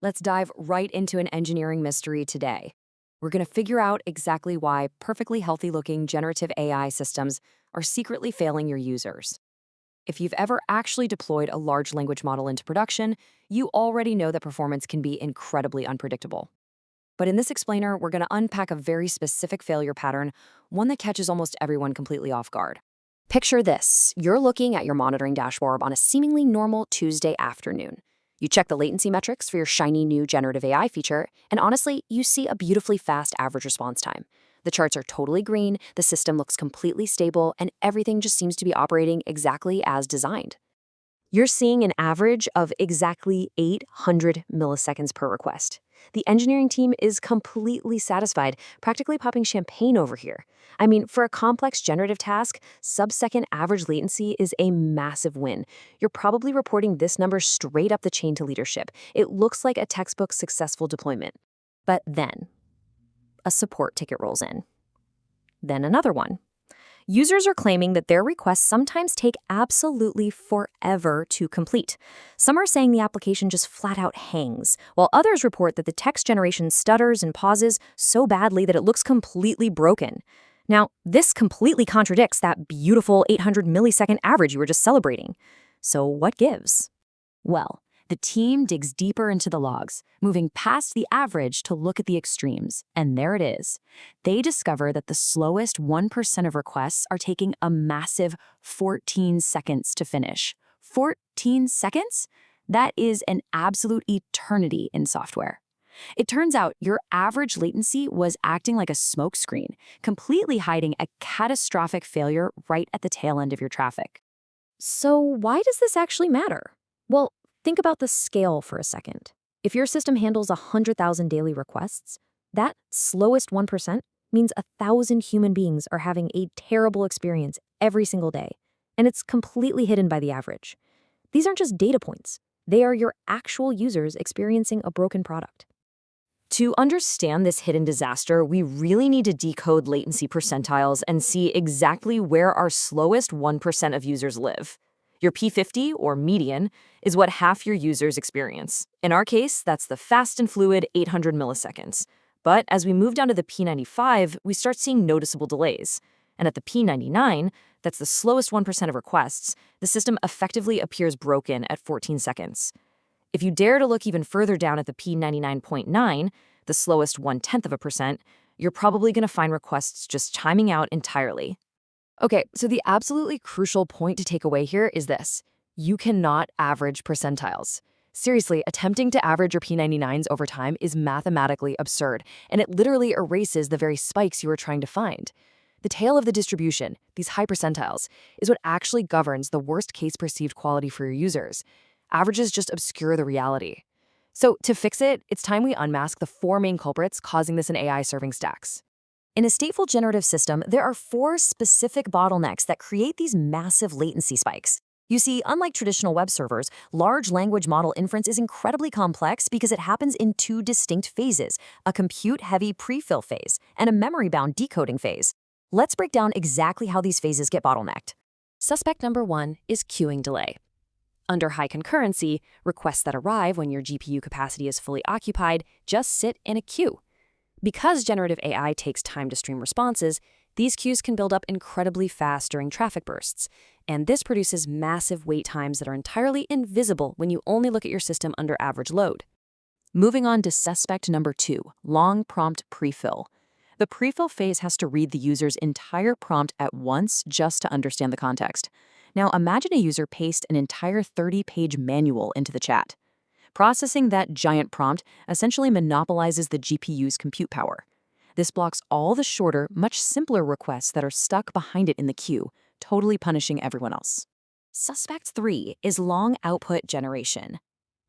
Let's dive right into an engineering mystery today. We're going to figure out exactly why perfectly healthy-looking generative AI systems are secretly failing your users. If you've ever actually deployed a large language model into production, you already know that performance can be incredibly unpredictable. But in this explainer, we're going to unpack a very specific failure pattern, one that catches almost everyone completely off guard. Picture this. You're looking at your monitoring dashboard on a seemingly normal Tuesday afternoon. You check the latency metrics for your shiny new generative AI feature, and honestly, you see a beautifully fast average response time. The charts are totally green, the system looks completely stable, and everything just seems to be operating exactly as designed. You're seeing an average of exactly 800 milliseconds per request. The engineering team is completely satisfied, practically popping champagne over here. I mean, for a complex generative task, sub-second average latency is a massive win. You're probably reporting this number straight up the chain to leadership. It looks like a textbook successful deployment. But then, a support ticket rolls in. Then another one. Users are claiming that their requests sometimes take absolutely forever to complete. Some are saying the application just flat out hangs, while others report that the text generation stutters and pauses so badly that it looks completely broken. Now, this completely contradicts that beautiful 800 millisecond average you were just celebrating. So what gives? Well, the team digs deeper into the logs, moving past the average to look at the extremes. And there it is. They discover that the slowest 1% of requests are taking a massive 14 seconds to finish. 14 seconds? That is an absolute eternity in software. It turns out your average latency was acting like a smokescreen, completely hiding a catastrophic failure right at the tail end of your traffic. So why does this actually matter? Well, think about the scale for a second. If your system handles 100,000 daily requests, that slowest 1% means 1,000 human beings are having a terrible experience every single day, and it's completely hidden by the average. These aren't just data points. They are your actual users experiencing a broken product. To understand this hidden disaster, we really need to decode latency percentiles and see exactly where our slowest 1% of users live. Your P50, or median, is what half your users experience. In our case, that's the fast and fluid 800 milliseconds. But as we move down to the P95, we start seeing noticeable delays. And at the P99, that's the slowest 1% of requests, the system effectively appears broken at 14 seconds. If you dare to look even further down at the P99.9, the slowest 0.1%, you're probably going to find requests just timing out entirely. Okay, so the absolutely crucial point to take away here is this. You cannot average percentiles. Seriously, attempting to average your P99s over time is mathematically absurd, and it literally erases the very spikes you were trying to find. The tail of the distribution, these high percentiles, is what actually governs the worst-case perceived quality for your users. Averages just obscure the reality. So to fix it, it's time we unmask the 4 main culprits causing this in AI serving stacks. In a stateful generative system, there are 4 specific bottlenecks that create these massive latency spikes. You see, unlike traditional web servers, large language model inference is incredibly complex because it happens in 2 distinct phases, a compute-heavy prefill phase and a memory-bound decoding phase. Let's break down exactly how these phases get bottlenecked. Suspect number 1 is queuing delay. Under high concurrency, requests that arrive when your GPU capacity is fully occupied just sit in a queue. Because generative AI takes time to stream responses, these queues can build up incredibly fast during traffic bursts, and this produces massive wait times that are entirely invisible when you only look at your system under average load. Moving on to suspect number 2, long prompt prefill. The prefill phase has to read the user's entire prompt at once just to understand the context. Now imagine a user paste an entire 30-page manual into the chat. Processing that giant prompt essentially monopolizes the GPU's compute power. This blocks all the shorter, much simpler requests that are stuck behind it in the queue, totally punishing everyone else. Suspect 3 is long output generation.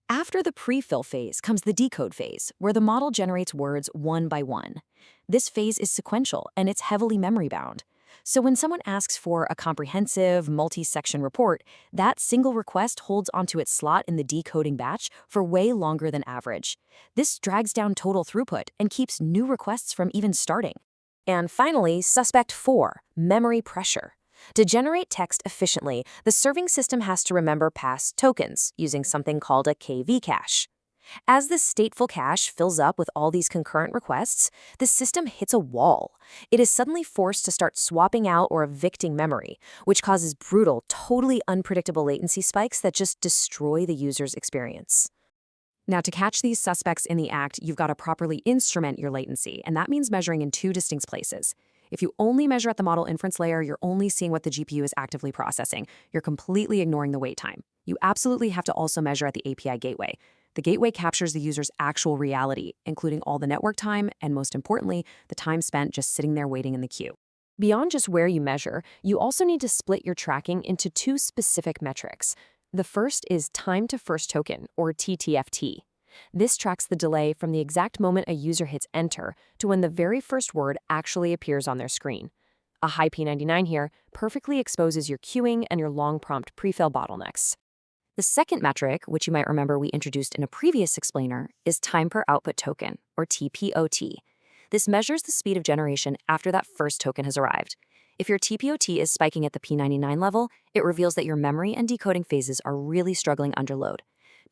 After the prefill phase comes the decode phase, where the model generates words one by one. This phase is sequential, and it's heavily memory-bound. So when someone asks for a comprehensive, multi-section report, that single request holds onto its slot in the decoding batch for way longer than average. This drags down total throughput and keeps new requests from even starting. And finally, suspect 4, memory pressure. To generate text efficiently, the serving system has to remember past tokens using something called a KV cache. As the stateful cache fills up with all these concurrent requests, the system hits a wall. It is suddenly forced to start swapping out or evicting memory, which causes brutal, totally unpredictable latency spikes that just destroy the user's experience. Now, to catch these suspects in the act, you've got to properly instrument your latency, and that means measuring in two distinct places. If you only measure at the model inference layer, you're only seeing what the GPU is actively processing. You're completely ignoring the wait time. You absolutely have to also measure at the API gateway. The gateway captures the user's actual reality, including all the network time and, most importantly, the time spent just sitting there waiting in the queue. Beyond just where you measure, you also need to split your tracking into two specific metrics. The first is time to first token, or TTFT. This tracks the delay from the exact moment a user hits enter to when the very first word actually appears on their screen. A high P99 here perfectly exposes your queuing and your long prompt prefill bottlenecks. The second metric, which you might remember we introduced in a previous explainer, is time per output token, or TPOT. This measures the speed of generation after that first token has arrived. If your TPOT is spiking at the P99 level, it reveals that your memory and decoding phases are really struggling under load.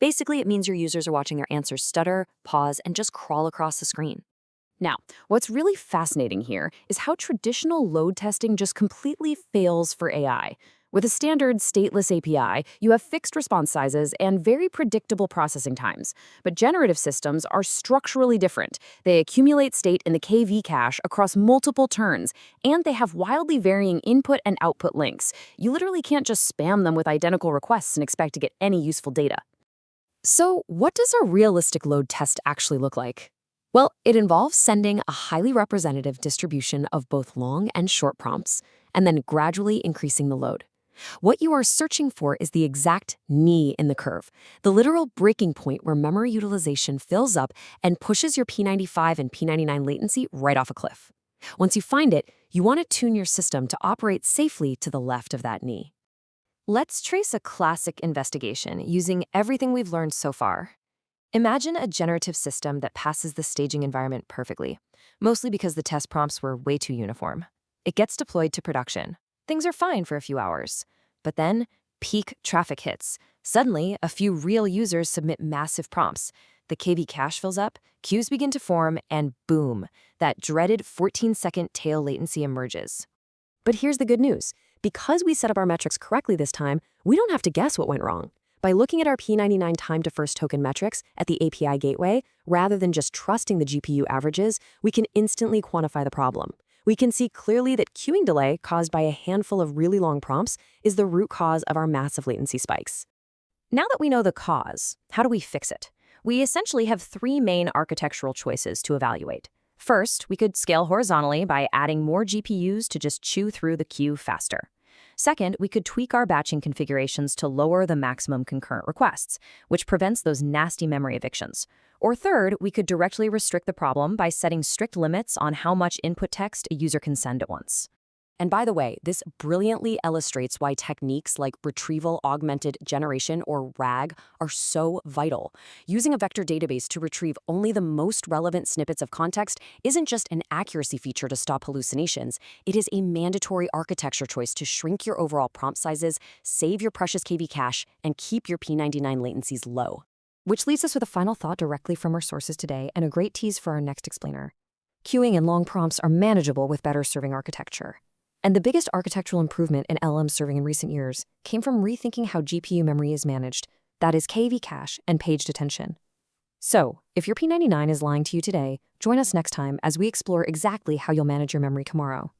Basically, it means your users are watching their answers stutter, pause, and just crawl across the screen. Now, what's really fascinating here is how traditional load testing just completely fails for AI. With a standard stateless API, you have fixed response sizes and very predictable processing times. But generative systems are structurally different. They accumulate state in the KV cache across multiple turns, and they have wildly varying input and output links. You literally can't just spam them with identical requests and expect to get any useful data. So, what does a realistic load test actually look like? Well, it involves sending a highly representative distribution of both long and short prompts, and then gradually increasing the load. What you are searching for is the exact knee in the curve, the literal breaking point where memory utilization fills up and pushes your P95 and P99 latency right off a cliff. Once you find it, you want to tune your system to operate safely to the left of that knee. Let's trace a classic investigation using everything we've learned so far. Imagine a generative system that passes the staging environment perfectly, mostly because the test prompts were way too uniform. It gets deployed to production. Things are fine for a few hours. But then, peak traffic hits. Suddenly, a few real users submit massive prompts. The KV cache fills up, queues begin to form, and boom, that dreaded 14-second tail latency emerges. But here's the good news. Because we set up our metrics correctly this time, we don't have to guess what went wrong. By looking at our P99 time to first token metrics at the API gateway, rather than just trusting the GPU averages, we can instantly quantify the problem. We can see clearly that queuing delay caused by a handful of really long prompts is the root cause of our massive latency spikes. Now that we know the cause, how do we fix it? We essentially have three main architectural choices to evaluate. First, we could scale horizontally by adding more GPUs to just chew through the queue faster. Second, we could tweak our batching configurations to lower the maximum concurrent requests, which prevents those nasty memory evictions. Or third, we could directly restrict the problem by setting strict limits on how much input text a user can send at once. And by the way, this brilliantly illustrates why techniques like retrieval augmented generation, or RAG, are so vital. Using a vector database to retrieve only the most relevant snippets of context isn't just an accuracy feature to stop hallucinations. It is a mandatory architecture choice to shrink your overall prompt sizes, save your precious KV cache, and keep your P99 latencies low. Which leads us with a final thought directly from our sources today and a great tease for our next explainer. Queuing and long prompts are manageable with better serving architecture. And the biggest architectural improvement in LLM serving in recent years came from rethinking how GPU memory is managed, that is KV cache and paged attention. So, if your P99 is lying to you today, join us next time as we explore exactly how you'll manage your memory tomorrow.